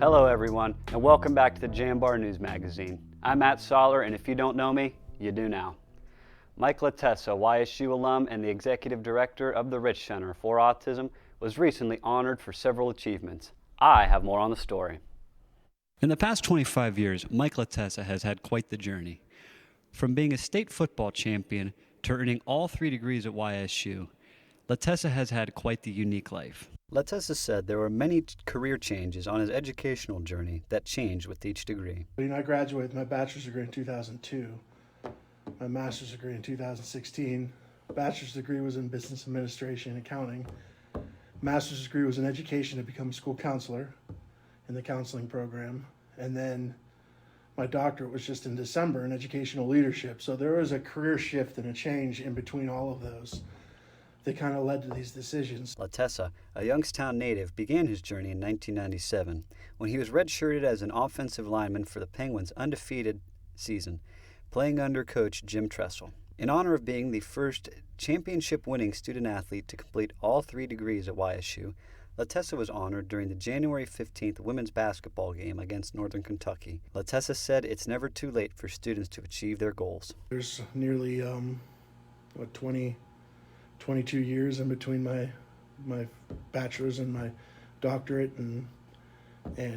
Hello everyone, and welcome back to the Jambar News Magazine. I'm Matt Soller, and if you don't know me, you do now. Mike Latessa, YSU alum and the Executive Director of the Rich Center for Autism, was recently honored for several achievements. I have more on the story. In the past 25 years, Mike Latessa has had quite the journey. From being a state football champion to earning all 3 degrees at YSU, Latessa has had quite the unique life. Latessa said there were many career changes on his educational journey that changed with each degree. I graduated with my bachelor's degree in 2002, my master's degree in 2016. Bachelor's degree was in business administration and accounting. Master's degree was in education to become a school counselor in the counseling program. And then my doctorate was just in December in educational leadership. So there was a career shift and a change in between all of those. They kind of led to these decisions. Latessa, a Youngstown native, began his journey in 1997 when he was redshirted as an offensive lineman for the Penguins' undefeated season, playing under coach Jim Tressel. In honor of being the first championship-winning student-athlete to complete all 3 degrees at YSU, Latessa was honored during the January 15th women's basketball game against Northern Kentucky. Latessa said it's never too late for students to achieve their goals. There's nearly 22 years in between my bachelor's and my doctorate, and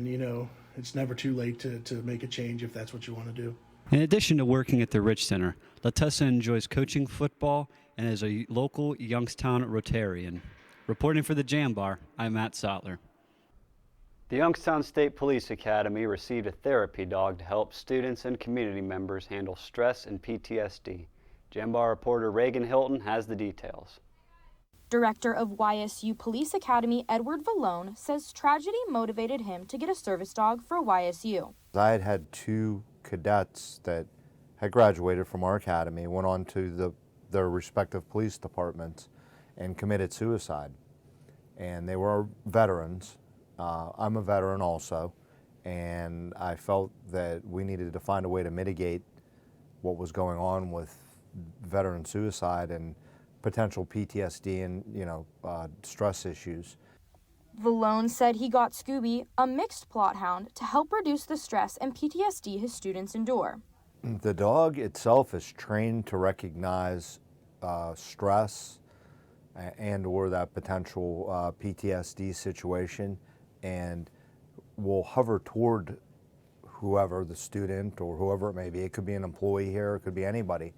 you know, it's never too late to make a change if that's what you want to do. In addition to working at the Rich Center, Latessa enjoys coaching football and is a local Youngstown Rotarian. Reporting for the Jambar, I'm Matt Sottler. The Youngstown State Police Academy received a therapy dog to help students and community members handle stress and PTSD. Jambar reporter Reagan Hilton has the details. Director of YSU Police Academy, Edward Vallone, says tragedy motivated him to get a service dog for YSU. I had had 2 cadets that had graduated from our academy, went on to their respective police departments and committed suicide. And they were veterans. I'm a veteran also, and I felt that we needed to find a way to mitigate what was going on with veteran suicide and potential PTSD and stress issues. Vallone said he got Scooby, a mixed plot hound, to help reduce the stress and PTSD his students endure. The dog itself is trained to recognize stress and or that potential PTSD situation, and will hover toward whoever, the student or whoever it may be. It could be an employee here, it could be anybody.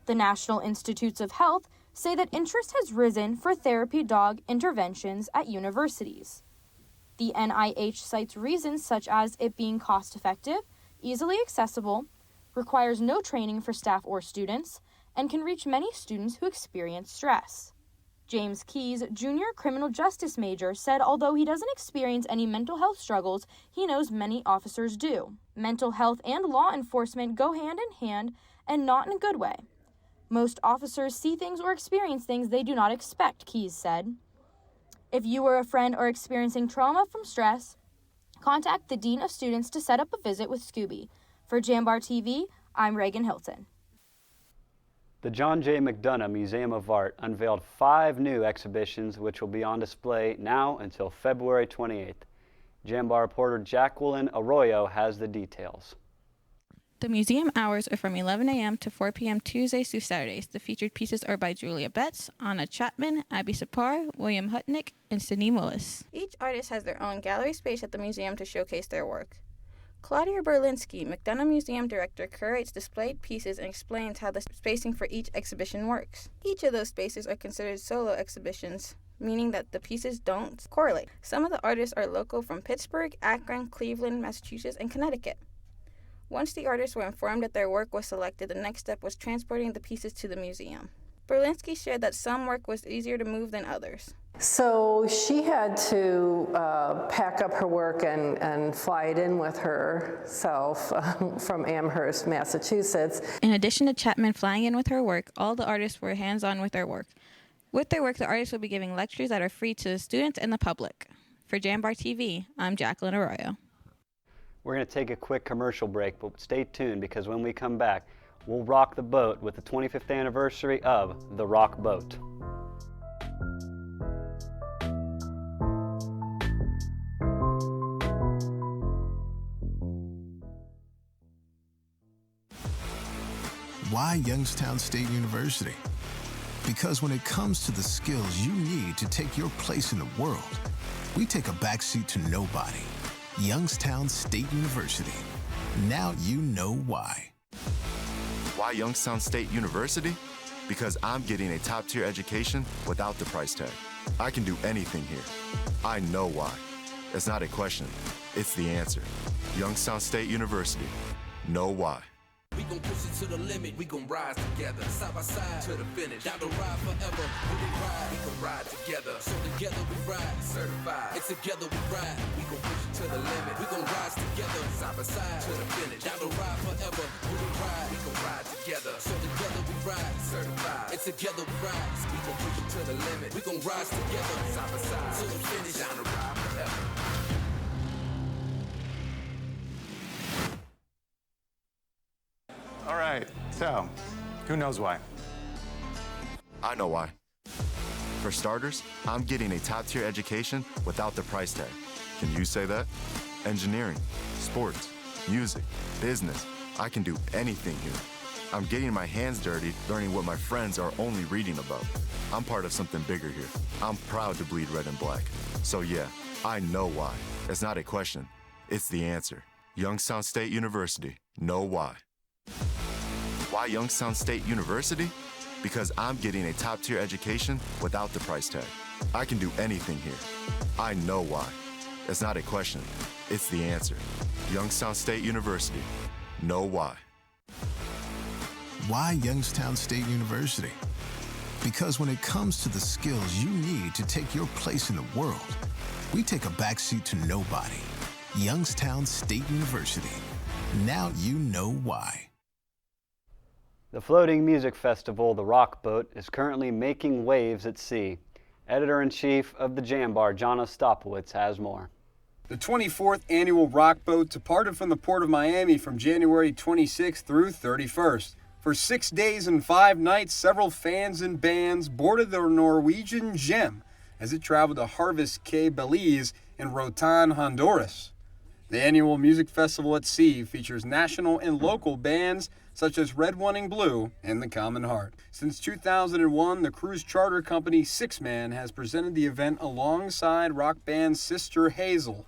The National Institutes of Health say that interest has risen for therapy dog interventions at universities. The NIH cites reasons such as it being cost-effective, easily accessible, requires no training for staff or students, and can reach many students who experience stress. James Keys, junior criminal justice major, said although he doesn't experience any mental health struggles, he knows many officers do. Mental health and law enforcement go hand in hand, and not in a good way. Most officers see things or experience things they do not expect, Keys said. If you or a friend are experiencing trauma from stress, contact the Dean of Students to set up a visit with Scooby. For Jambar TV, I'm Reagan Hilton. The John J. McDonough Museum of Art unveiled 5 new exhibitions which will be on display now until February 28th. Jambar reporter Jacqueline Arroyo has the details. The museum hours are from 11 a.m. to 4 p.m. Tuesdays through Saturdays. The featured pieces are by Julia Betts, Anna Chapman, Abby Sapar, William Hutnick, and Sydney Willis. Each artist has their own gallery space at the museum to showcase their work. Claudia Berlinski, McDonough Museum Director, curates displayed pieces and explains how the spacing for each exhibition works. Each of those spaces are considered solo exhibitions, meaning that the pieces don't correlate. Some of the artists are local from Pittsburgh, Akron, Cleveland, Massachusetts, and Connecticut. Once the artists were informed that their work was selected, the next step was transporting the pieces to the museum. Berlinski shared that some work was easier to move than others. So she had to pack up her work and fly it in with herself from Amherst, Massachusetts. In addition to Chapman flying in with her work, all the artists were hands-on with their work. With their work, the artists will be giving lectures that are free to the students and the public. For Jambar TV, I'm Jacqueline Arroyo. We're going to take a quick commercial break, but stay tuned because when we come back, we'll rock the boat with the 25th anniversary of the Rock Boat. Why Youngstown State University? Because when it comes to the skills you need to take your place in the world, we take a backseat to nobody. Youngstown State University. Now you know why. Why Youngstown State University? Because I'm getting a top-tier education without the price tag. I can do anything here. I know why. It's not a question, it's the answer. Youngstown State University. Know why. We gon' push it to the limit, we gon' rise together, side by side to the finish. Down the ride forever, we gon' ride together. So together we ride, certified. And together we ride, we gon' push it to the limit. We gon' rise together, side by side to the finish. Down the ride forever, we gon' ride together. So together we ride, certified. And together we rise, we gon' push it to the limit. We gon' rise together, side by side to the finish. Down the ride forever. All right, so who knows why? I know why. For starters, I'm getting a top-tier education without the price tag. Can you say that? Engineering, sports, music, business. I can do anything here. I'm getting my hands dirty, learning what my friends are only reading about. I'm part of something bigger here. I'm proud to bleed red and black. So yeah, I know why. It's not a question, it's the answer. Youngstown State University. Know why. Why Youngstown State University? Because I'm getting a top-tier education without the price tag. I can do anything here. I know why. It's not a question, it's the answer. Youngstown State University. Know why. Why Youngstown State University? Because when it comes to the skills you need to take your place in the world, we take a backseat to nobody. Youngstown State University. Now you know why. The floating music festival, The Rock Boat, is currently making waves at sea. Editor-in-Chief of the Jambar, John Ostapowitz, has more. The 24th annual Rock Boat departed from the Port of Miami from January 26th through 31st. For 6 days and 5 nights, several fans and bands boarded the Norwegian Gem as it traveled to Harvest Caye, Belize, and Rotan, Honduras. The annual music festival at sea features national and local bands such as Red, One, and Blue and The Common Heart. Since 2001, the cruise charter company Six Man has presented the event alongside rock band Sister Hazel.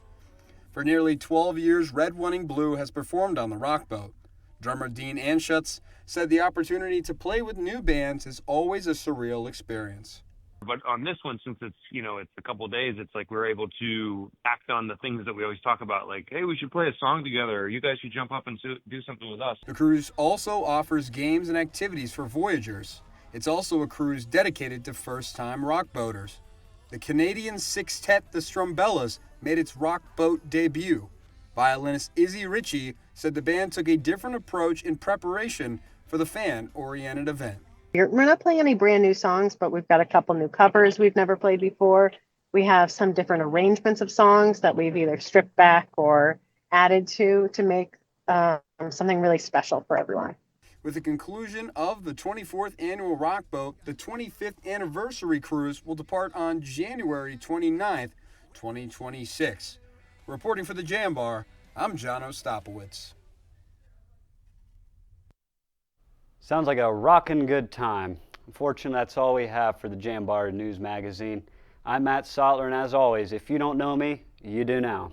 For nearly 12 years, Red, One, and Blue has performed on the Rock Boat. Drummer Dean Anschutz said the opportunity to play with new bands is always a surreal experience. But on this one, since it's, it's a couple of days, it's like we're able to act on the things that we always talk about, like, hey, we should play a song together, or you guys should jump up and do something with us. The cruise also offers games and activities for voyagers. It's also a cruise dedicated to first-time rock boaters. The Canadian sextet, the Strumbellas, made its rock boat debut. Violinist Izzy Ritchie said the band took a different approach in preparation for the fan-oriented event. We're not playing any brand new songs, but we've got a couple new covers we've never played before. We have some different arrangements of songs that we've either stripped back or added to make something really special for everyone. With the conclusion of the 24th annual Rock Boat, the 25th anniversary cruise will depart on January 29th, 2026. Reporting for the Jambar, I'm John Ostapowitz. Sounds like a rockin' good time. Unfortunately, that's all we have for the Jambar News Magazine. I'm Matt Sotler, and as always, if you don't know me, you do now.